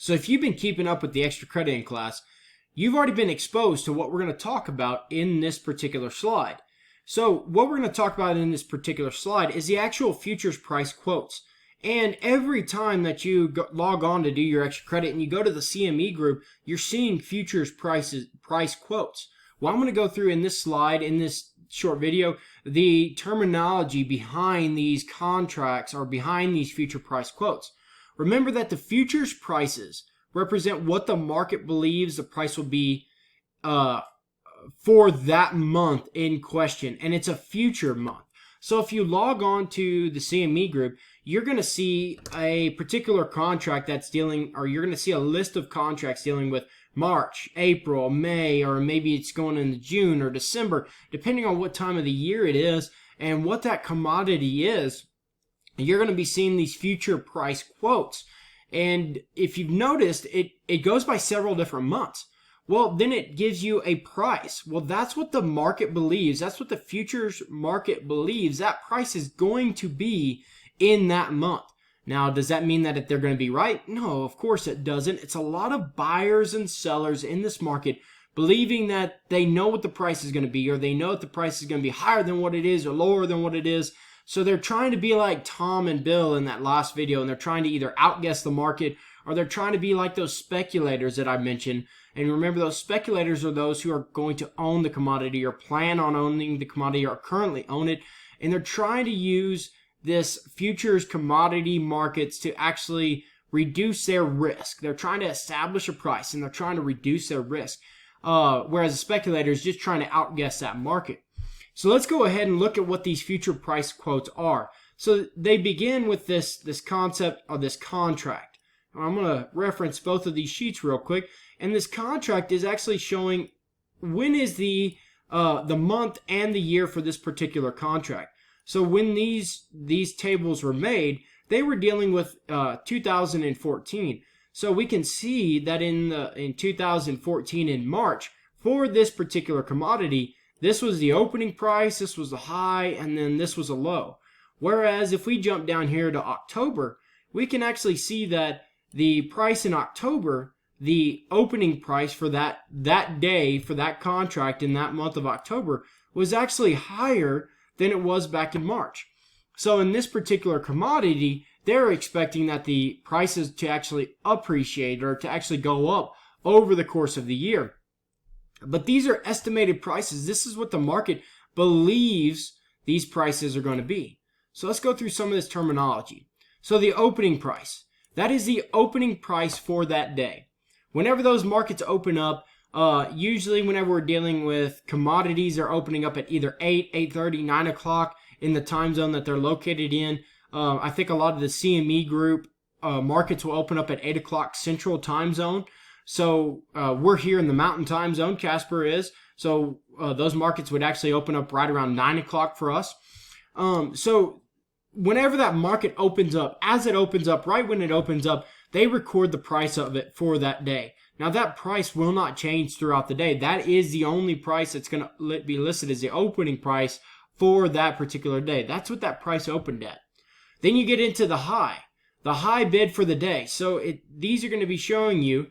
So if you've been keeping up with the extra credit in class, you've already been exposed to what we're going to talk about in this particular slide. So what we're going to talk about in this particular slide is the actual futures price quotes. And every time that you log on to do your extra credit and you go to the CME Group, you're seeing futures price quotes. Well, I'm going to go through in this slide, in this short video, the terminology behind these contracts or behind these future price quotes. Remember that the futures prices represent what the market believes the price will be for that month in question, and it's a future month. So if you log on to the CME Group, you're going to see a particular contract that's dealing, or you're going to see a list of contracts dealing with March, April, May, or maybe it's going into June or December, depending on what time of the year it is and what that commodity is. You're going to be seeing these future price quotes. And if you've noticed, it goes by several different months. Well, then it gives you a price. Well, that's what the market believes. That's what the futures market believes. That price is going to be in that month. Now, does that mean that they're going to be right? No, of course it doesn't. It's a lot of buyers and sellers in this market believing that they know what the price is going to be, or they know that the price is going to be higher than what it is or lower than what it is. So they're trying to be like Tom and Bill in that last video, and they're trying to either outguess the market or they're trying to be like those speculators that I mentioned. And remember, those speculators are those who are going to own the commodity or plan on owning the commodity or currently own it. And they're trying to use this futures commodity markets to actually reduce their risk. They're trying to establish a price and they're trying to reduce their risk. Whereas a speculator is just trying to outguess that market. So let's go ahead and look at what these future price quotes are. So they begin with this concept of this contract. I'm going to reference both of these sheets real quick. And this contract is actually showing when is the month and the year for this particular contract. So when these tables were made, they were dealing with 2014. So we can see that in 2014 in March, for this particular commodity, this was the opening price, this was the high, and then this was a low. Whereas if we jump down here to October, we can actually see that the price in October, the opening price for that day, for that contract in that month of October, was actually higher than it was back in March. So in this particular commodity, they're expecting that the prices to actually appreciate or to actually go up over the course of the year. But these are estimated prices. This is what the market believes these prices are going to be. So let's go through some of this terminology. So the opening price, that is the opening price for that day. Whenever those markets open up, usually whenever we're dealing with commodities, they're opening up at either 8, 8:30, 9 o'clock in the time zone that they're located in. I think a lot of the CME Group markets will open up at 8 o'clock Central Time Zone. So we're here in the Mountain Time Zone, Casper is. So those markets would actually open up right around 9 o'clock for us. So whenever that market opens up, as it opens up, right when it opens up, they record the price of it for that day. Now that price will not change throughout the day. That is the only price that's going to be listed as the opening price for that particular day. That's what that price opened at. Then you get into the high bid for the day. So these are going to be showing you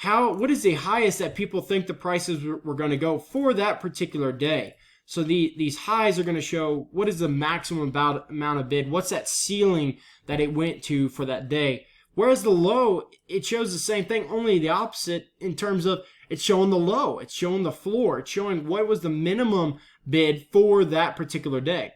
what is the highest that people think the prices were going to go for that particular day. So these highs are going to show what is the maximum amount of bid, what's that ceiling that it went to for that day. Whereas the low, it shows the same thing, only the opposite in terms of it's showing the low, it's showing the floor, it's showing what was the minimum bid for that particular day.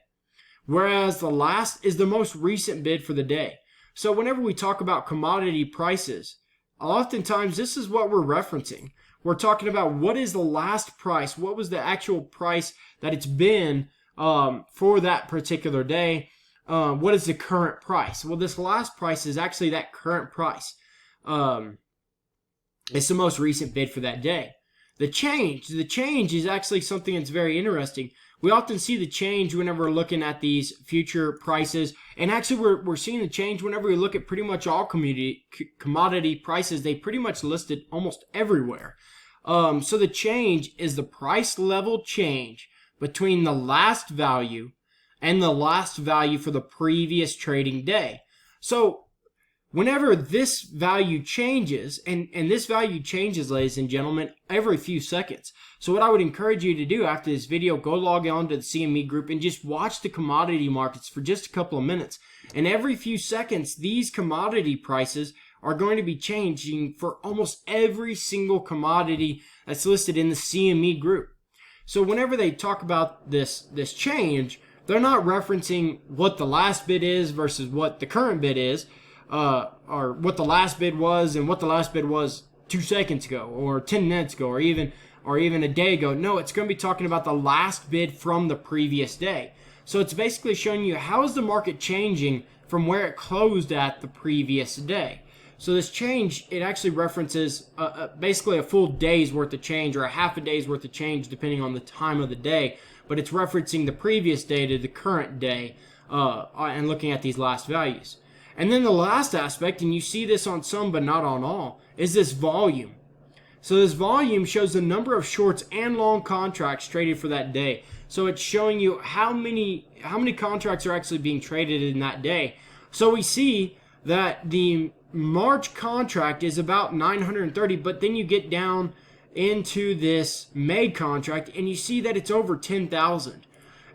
Whereas the last is the most recent bid for the day. So whenever we talk about commodity prices, oftentimes this is what we're referencing. We're talking about what is the last price, what was the actual price that it's been for that particular day. What is the current price? Well, this last price is actually that current price. It's the most recent bid for that day. The change is actually something that's very interesting. We often see the change whenever we're looking at these future prices. And actually, we're seeing the change whenever we look at pretty much all commodity prices. They pretty much listed almost everywhere. So the change is the price level change between the last value and the last value for the previous trading day. So whenever this value changes, and this value changes, ladies and gentlemen, every few seconds. So what I would encourage you to do after this video, go log on to the CME Group and just watch the commodity markets for just a couple of minutes. And every few seconds, these commodity prices are going to be changing for almost every single commodity that's listed in the CME Group. So whenever they talk about this change, they're not referencing what the last bid is versus what the current bid is, or what the last bid was and what the last bid was 2 seconds ago or 10 minutes ago or even a day ago. No, it's going to be talking about the last bid from the previous day. So it's basically showing you how is the market changing from where it closed at the previous day. So this change, it actually references basically a full day's worth of change or a half a day's worth of change depending on the time of the day. But it's referencing the previous day to the current day and looking at these last values. And then the last aspect, and you see this on some but not on all, is this volume. So this volume shows the number of shorts and long contracts traded for that day. So it's showing you how many contracts are actually being traded in that day. So we see that the March contract is about 930, but then you get down into this May contract and you see that it's over 10,000.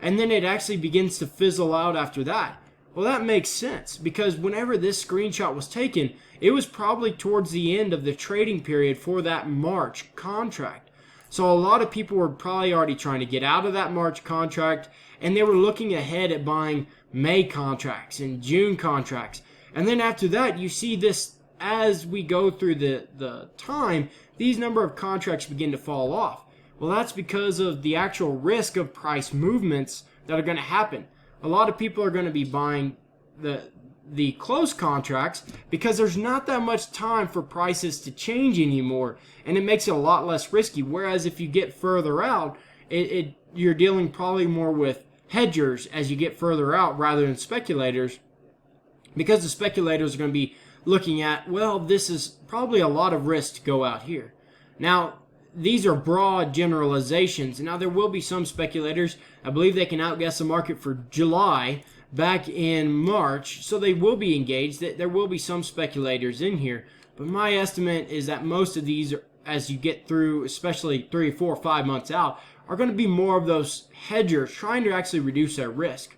And then it actually begins to fizzle out after that. Well, that makes sense because whenever this screenshot was taken, it was probably towards the end of the trading period for that March contract. So a lot of people were probably already trying to get out of that March contract and they were looking ahead at buying May contracts and June contracts. And then after that, you see this as we go through the time, these number of contracts begin to fall off. Well, that's because of the actual risk of price movements that are going to happen. A lot of people are going to be buying the close contracts because there's not that much time for prices to change anymore, and it makes it a lot less risky. Whereas if you get further out, you're dealing probably more with hedgers as you get further out rather than speculators, because the speculators are going to be looking at, well, this is probably a lot of risk to go out here. Now, these are broad generalizations. Now, there will be some speculators, I believe they can outguess the market for July back in March, so they will be engaged. There will be some speculators in here, but my estimate is that most of these, as you get through, especially 3, 4, 5 months out, are going to be more of those hedgers trying to actually reduce their risk.